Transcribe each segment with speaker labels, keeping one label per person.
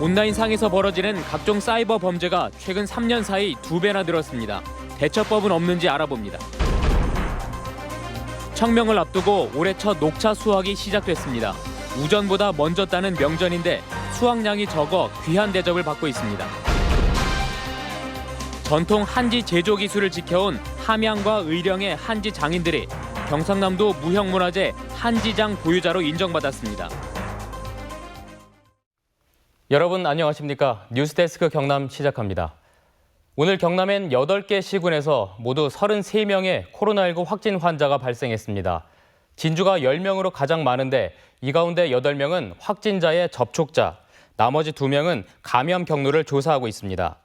Speaker 1: 온라인상에서 벌어지는 각종 사이버 범죄가 최근 3년 사이 2배나 늘었습니다. 대처법은 없는지 알아봅니다. 청명을 앞두고 올해 첫 녹차 수확이 시작됐습니다. 우전보다 먼저 따는 명전인데 수확량이 적어 귀한 대접을 받고 있습니다. 전통 한지 제조 기술을 지켜온 함양과 의령의 한지 장인들이 경상남도 무형문화재 한지장 보유자로 인정받았습니다. 여러분 안녕하십니까? 뉴스데스크 경남 시작합니다. 오늘 경남엔 8개 시군에서 모두 33명의 코로나19 확진 환자가 발생했습니다. 진주가 10명으로 가장 많은데 이 가운데 8명은 확진자의 접촉자, 나머지 2명은 감염 경로를 조사하고 있습니다.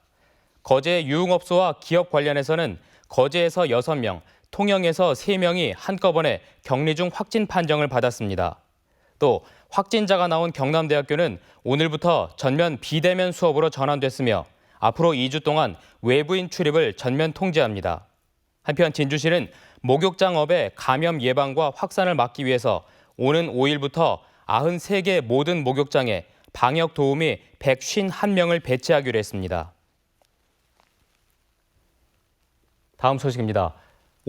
Speaker 1: 거제 유흥업소와 기업 관련해서는 거제에서 6명, 통영에서 3명이 한꺼번에 격리 중 확진 판정을 받았습니다. 또 확진자가 나온 경남대학교는 오늘부터 전면 비대면 수업으로 전환됐으며 앞으로 2주 동안 외부인 출입을 전면 통제합니다. 한편 진주시는 목욕장업의 감염 예방과 확산을 막기 위해서 오는 5일부터 93개 모든 목욕장에 방역 도우미 151명을 배치하기로 했습니다. 다음 소식입니다.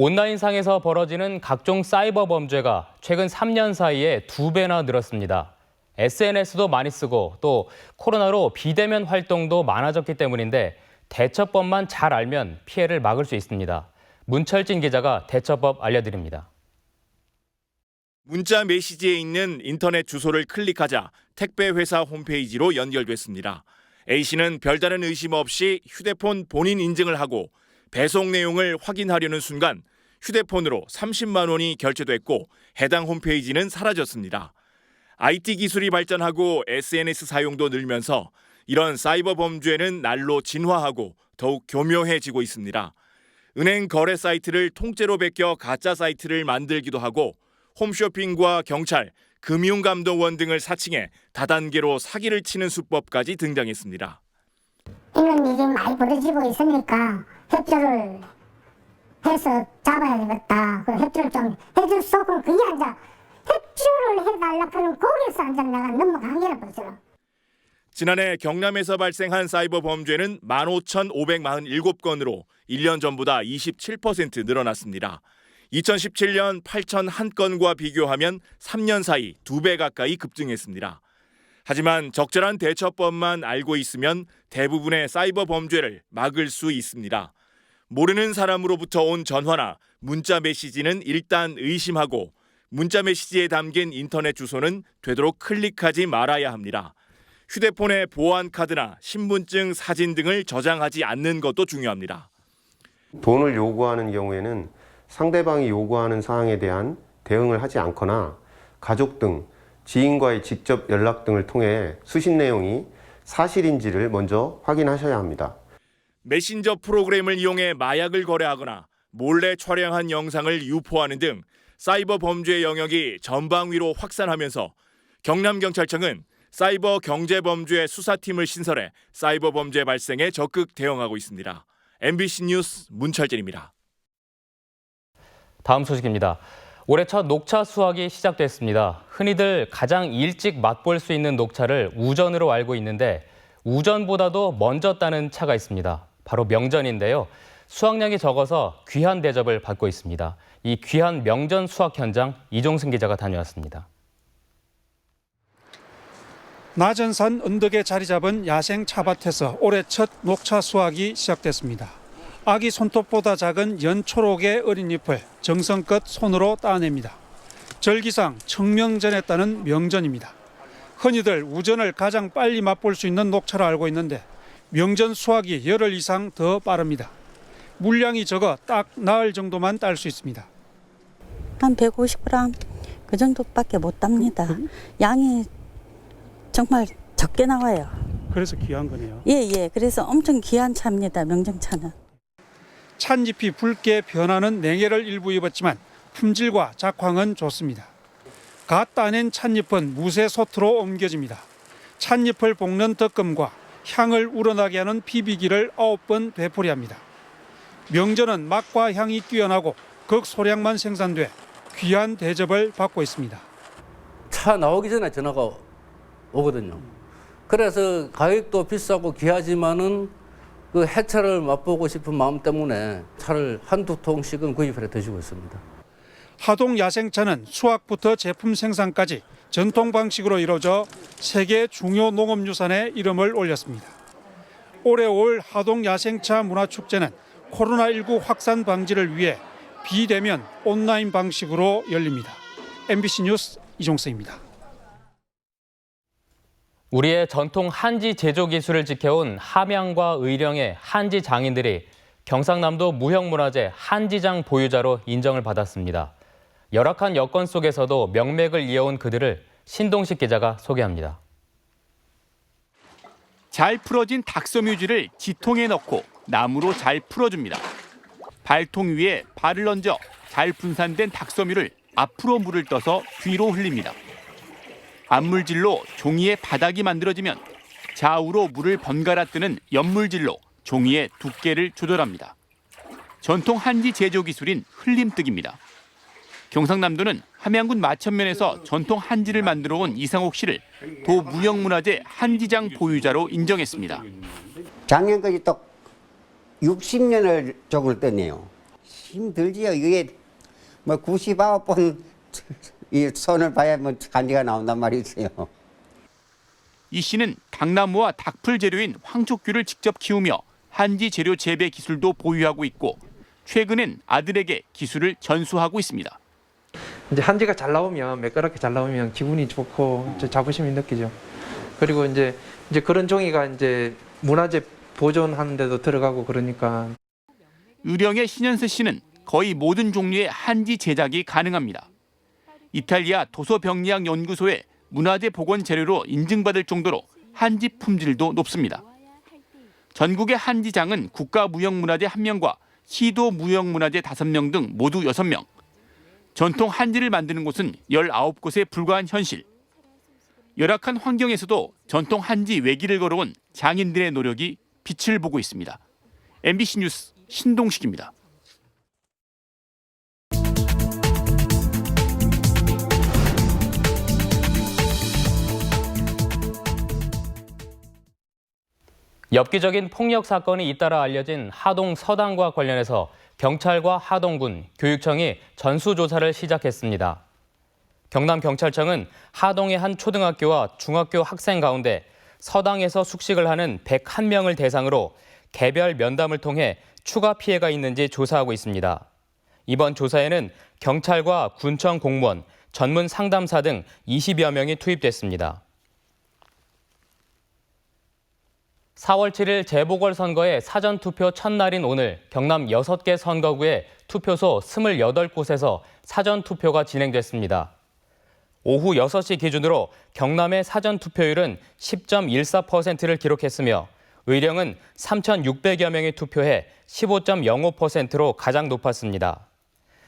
Speaker 1: 온라인상에서 벌어지는 각종 사이버 범죄가 최근 3년 사이에 2배나 늘었습니다. SNS도 많이 쓰고 또 코로나로 비대면 활동도 많아졌기 때문인데 대처법만 잘 알면 피해를 막을 수 있습니다. 문철진 기자가 대처법 알려드립니다.
Speaker 2: 문자 메시지에 있는 인터넷 주소를 클릭하자 택배 회사 홈페이지로 연결됐습니다. A씨는 별다른 의심 없이 휴대폰 본인 인증을 하고 배송 내용을 확인하려는 순간 휴대폰으로 30만 원이 결제됐고 해당 홈페이지는 사라졌습니다. IT 기술이 발전하고 SNS 사용도 늘면서 이런 사이버 범죄는 날로 진화하고 더욱 교묘해지고 있습니다. 은행 거래 사이트를 통째로 베껴 가짜 사이트를 만들기도 하고 홈쇼핑과 경찰, 금융감독원 등을 사칭해 다단계로 사기를 치는 수법까지 등장했습니다.
Speaker 3: 이런 일이 많이 벌어지고 있으니까 협조를 해서 잡아야 되겠다. 그 협조를 좀 해줄 수 없고 그게 아니라 협조를 해달라 그러면 거기에서 앉아 내가 넘어가기라 벌써.
Speaker 2: 지난해 경남에서 발생한 사이버 범죄는 15,547건으로 1년 전보다 27% 늘어났습니다. 2017년 8,001건과 비교하면 3년 사이 2배 가까이 급증했습니다. 하지만 적절한 대처법만 알고 있으면 대부분의 사이버 범죄를 막을 수 있습니다. 모르는 사람으로부터 온 전화나 문자 메시지는 일단 의심하고 문자 메시지에 담긴 인터넷 주소는 되도록 클릭하지 말아야 합니다. 휴대폰에 보안 카드나 신분증, 사진 등을 저장하지 않는 것도 중요합니다.
Speaker 4: 돈을 요구하는 경우에는 상대방이 요구하는 사항에 대한 대응을 하지 않거나 가족 등 지인과의 직접 연락 등을 통해 수신 내용이 사실인지를 먼저 확인하셔야 합니다.
Speaker 2: 메신저 프로그램을 이용해 마약을 거래하거나 몰래 촬영한 영상을 유포하는 등 사이버 범죄 영역이 전방위로 확산하면서 경남경찰청은 사이버 경제범죄 수사팀을 신설해 사이버 범죄 발생에 적극 대응하고 있습니다. MBC 뉴스 문철진입니다.
Speaker 1: 다음 소식입니다. 올해 첫 녹차 수확이 시작됐습니다. 흔히들 가장 일찍 맛볼 수 있는 녹차를 우전으로 알고 있는데 우전보다도 먼저 따는 차가 있습니다. 바로 명전인데요. 수확량이 적어서 귀한 대접을 받고 있습니다. 이 귀한 명전 수확 현장 이종승 기자가 다녀왔습니다.
Speaker 5: 낮은 산 언덕에 자리 잡은 야생 차밭에서 올해 첫 녹차 수확이 시작됐습니다. 아기 손톱보다 작은 연초록의 어린 잎을 정성껏 손으로 따냅니다. 절기상 청명전에 따는 명전입니다. 흔히들 우전을 가장 빨리 맛볼 수 있는 녹차로 알고 있는데 명전 수확이 열흘 이상 더 빠릅니다. 물량이 적어 딱 나흘 정도만 딸 수 있습니다.
Speaker 6: 한 150g 그 정도밖에 못 땁니다. 양이 정말 적게 나와요.
Speaker 5: 그래서 귀한 거네요.
Speaker 6: 예. 그래서 엄청 귀한 차입니다. 명정차는.
Speaker 5: 찻잎이 붉게 변하는 냉해를 일부 입었지만 품질과 작황은 좋습니다. 갓 따낸 찻잎은 무쇠솥으로 옮겨집니다. 찻잎을 볶는 덕금과 향을 우러나게 하는 비비기를 9번 되풀이합니다. 명전은 맛과 향이 뛰어나고 극소량만 생산돼 귀한 대접을 받고 있습니다.
Speaker 7: 차 나오기 전에 전화가 오거든요. 그래서 가격도 비싸고 귀하지만은 그 해차를 맛보고 싶은 마음 때문에 차를 한두 통씩은 구입해 드시고 있습니다.
Speaker 5: 하동 야생차는 수확부터 제품 생산까지 전통 방식으로 이루어져 세계 중요 농업유산에 이름을 올렸습니다. 올해 5월 하동 야생차 문화축제는 코로나19 확산 방지를 위해 비대면 온라인 방식으로 열립니다. MBC 뉴스 이종석입니다.
Speaker 1: 우리의 전통 한지 제조 기술을 지켜온 함양과 의령의 한지 장인들이 경상남도 무형문화재 한지장 보유자로 인정을 받았습니다. 열악한 여건 속에서도 명맥을 이어온 그들을 신동식 기자가 소개합니다.
Speaker 8: 잘 풀어진 닭섬유지를 지통에 넣고 나무로 잘 풀어줍니다. 발통 위에 발을 얹어 잘 분산된 닭섬유를 앞으로 물을 떠서 뒤로 흘립니다. 앞물질로 종이의 바닥이 만들어지면 좌우로 물을 번갈아 뜨는 옆물질로 종이의 두께를 조절합니다. 전통 한지 제조 기술인 흘림뜨기입니다. 경상남도는 함양군 마천면에서 전통 한지를 만들어 온 이상옥 씨를 도무형문화재 한지장 보유자로 인정했습니다.
Speaker 9: 작년까지 또 60년을 쪽을 떴네요. 힘들지요. 이게 뭐 99번 이 손을 봐야 뭐 한지가 나온단 말이세요.
Speaker 8: 이 씨는 당나무와 닭풀 재료인 황촉귤을 직접 키우며 한지 재료 재배 기술도 보유하고 있고 최근엔 아들에게 기술을 전수하고 있습니다.
Speaker 10: 이제 한지가 잘 나오면 매끄럽게 잘 나오면 기분이 좋고 자부심이 느끼죠. 그리고 이제 그런 종이가 이제 문화재 보존하는 데도 들어가고 그러니까.
Speaker 8: 의령의 신현세 씨는 거의 모든 종류의 한지 제작이 가능합니다. 이탈리아 도서병리학 연구소의 문화재 복원 재료로 인증받을 정도로 한지 품질도 높습니다. 전국의 한지장은 국가무형문화재 1명과 시도무형문화재 5명 등 모두 6명. 전통 한지를 만드는 곳은 19곳에 불과한 현실. 열악한 환경에서도 전통 한지 외길을 걸어온 장인들의 노력이 빛을 보고 있습니다. MBC 뉴스 신동식입니다.
Speaker 1: 엽기적인 폭력 사건이 잇따라 알려진 하동 서당과 관련해서 경찰과 하동군, 교육청이 전수조사를 시작했습니다. 경남경찰청은 하동의 한 초등학교와 중학교 학생 가운데 서당에서 숙식을 하는 101명을 대상으로 개별 면담을 통해 추가 피해가 있는지 조사하고 있습니다. 이번 조사에는 경찰과 군청 공무원, 전문 상담사 등 20여 명이 투입됐습니다. 4월 7일 재보궐선거의 사전투표 첫날인 오늘 경남 6개 선거구의 투표소 28곳에서 사전투표가 진행됐습니다. 오후 6시 기준으로 경남의 사전투표율은 10.14%를 기록했으며 의령은 3,600여 명이 투표해 15.05%로 가장 높았습니다.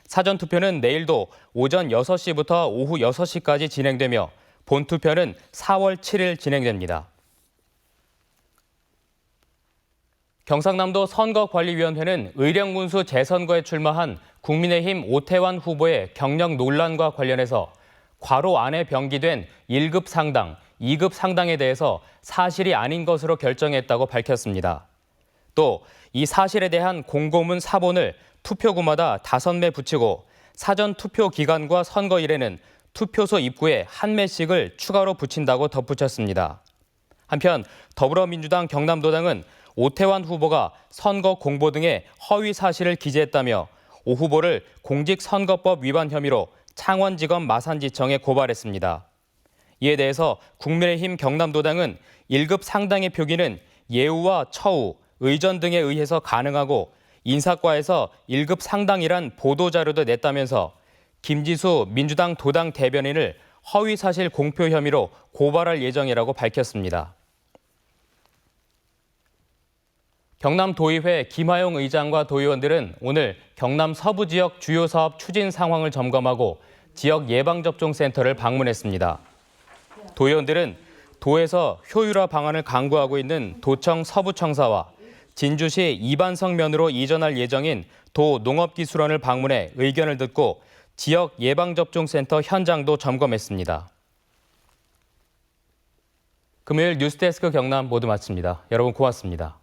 Speaker 1: 사전투표는 내일도 오전 6시부터 오후 6시까지 진행되며 본투표는 4월 7일 진행됩니다. 경상남도 선거관리위원회는 의령군수 재선거에 출마한 국민의힘 오태환 후보의 경력 논란과 관련해서 괄호 안에 병기된 1급 상당, 2급 상당에 대해서 사실이 아닌 것으로 결정했다고 밝혔습니다. 또 이 사실에 대한 공고문 사본을 투표구마다 5매 붙이고 사전 투표 기간과 선거일에는 투표소 입구에 1매씩을 추가로 붙인다고 덧붙였습니다. 한편 더불어민주당 경남도당은 오태환 후보가 선거 공보 등의 허위 사실을 기재했다며 오 후보를 공직선거법 위반 혐의로 창원지검 마산지청에 고발했습니다. 이에 대해서 국민의힘 경남도당은 1급 상당의 표기는 예우와 처우, 의전 등에 의해서 가능하고 인사과에서 1급 상당이란 보도자료도 냈다면서 김지수 민주당 도당 대변인을 허위사실 공표 혐의로 고발할 예정이라고 밝혔습니다. 경남도의회 김하용 의장과 도의원들은 오늘 경남 서부 지역 주요 사업 추진 상황을 점검하고 지역 예방접종센터를 방문했습니다. 도의원들은 도에서 효율화 방안을 강구하고 있는 도청 서부청사와 진주시 이반성 면으로 이전할 예정인 도 농업기술원을 방문해 의견을 듣고 지역 예방접종센터 현장도 점검했습니다. 금요일 뉴스데스크 경남 모두 마칩니다. 여러분 고맙습니다.